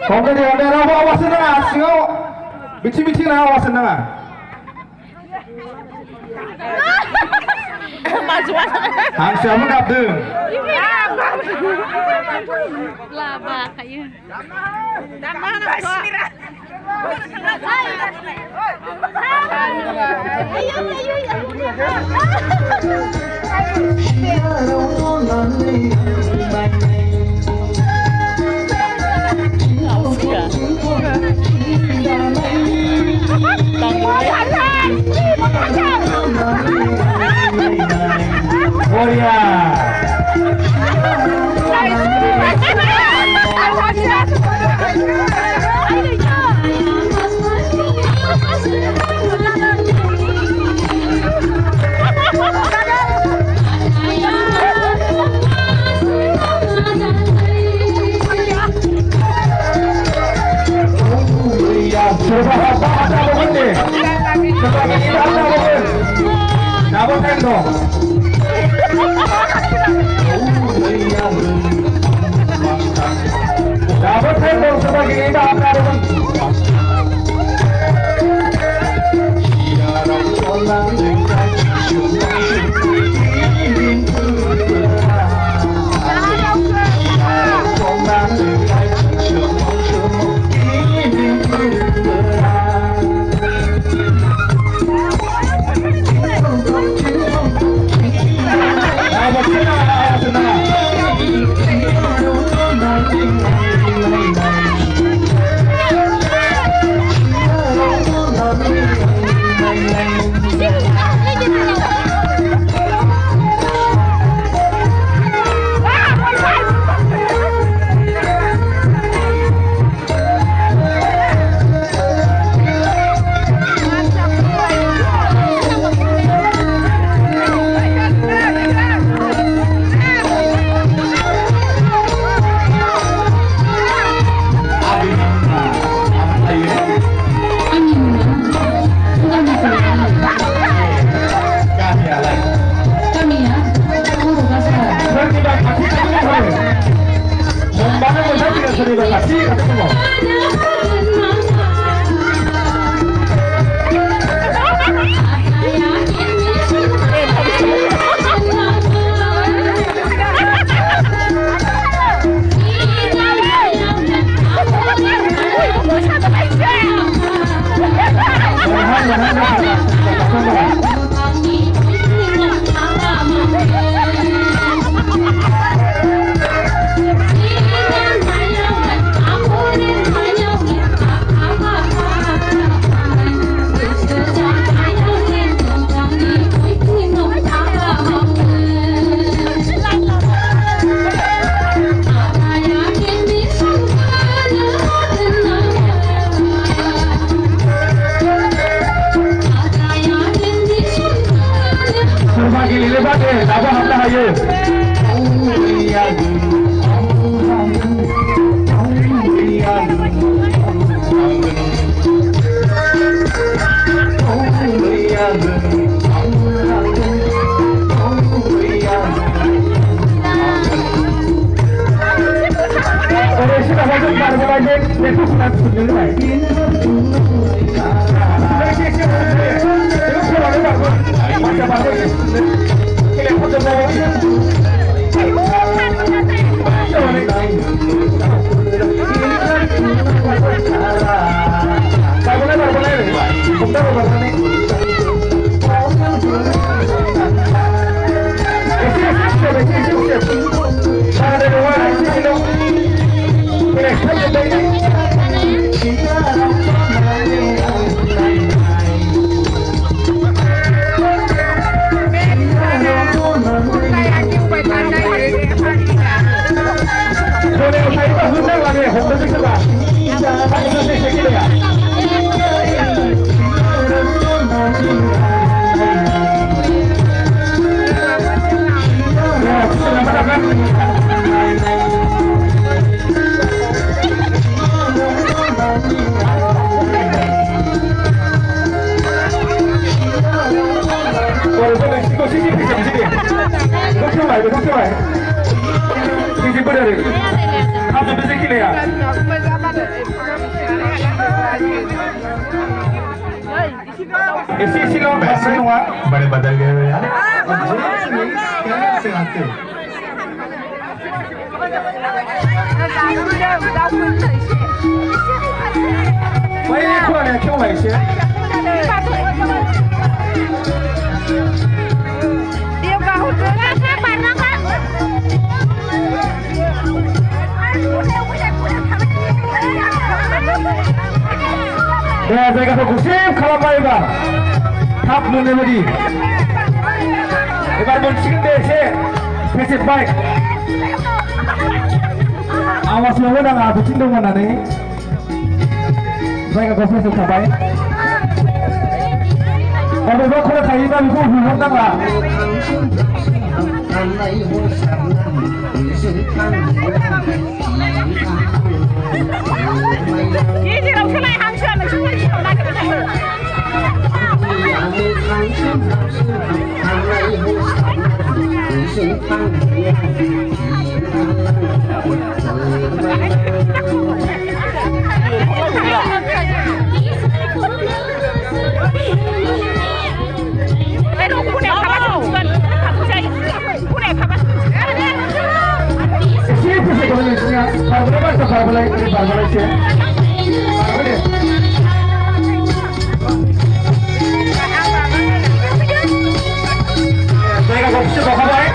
Kemudian ada awas na, singaw. Bici-bici na awas na. Hang siapa nak tu? Laba kayo. Tama na po. Oh ya. Coba apa begini? Coba begini apa begini? Apa tendo? Dapat tendo sebagai ini apa begini? Terima kasih, ketemu. Sisi berdiri. Kamu 시킬래야. ऐसे इसी लोग ऐसे हुआ बड़े बदल गए हो यार वही एक हुआ नहीं क्यों वैसे 네, 저희가 더 고심 카라바이가 탑 문네머리 이বার 지금 대체 패스 바이 awas lo udah nggak bucin dong mana nih saya nggak bisa suka baik kalau lo kalau kayak ini aku belum tahu lah 一进楼出来行车，那出来以后那个才是。哎，老姑娘，他把这个他不下，姑娘他把。 siapa sih kalau ini ya kalau berapa kalau boleh sih saya nggak bisa bawa baik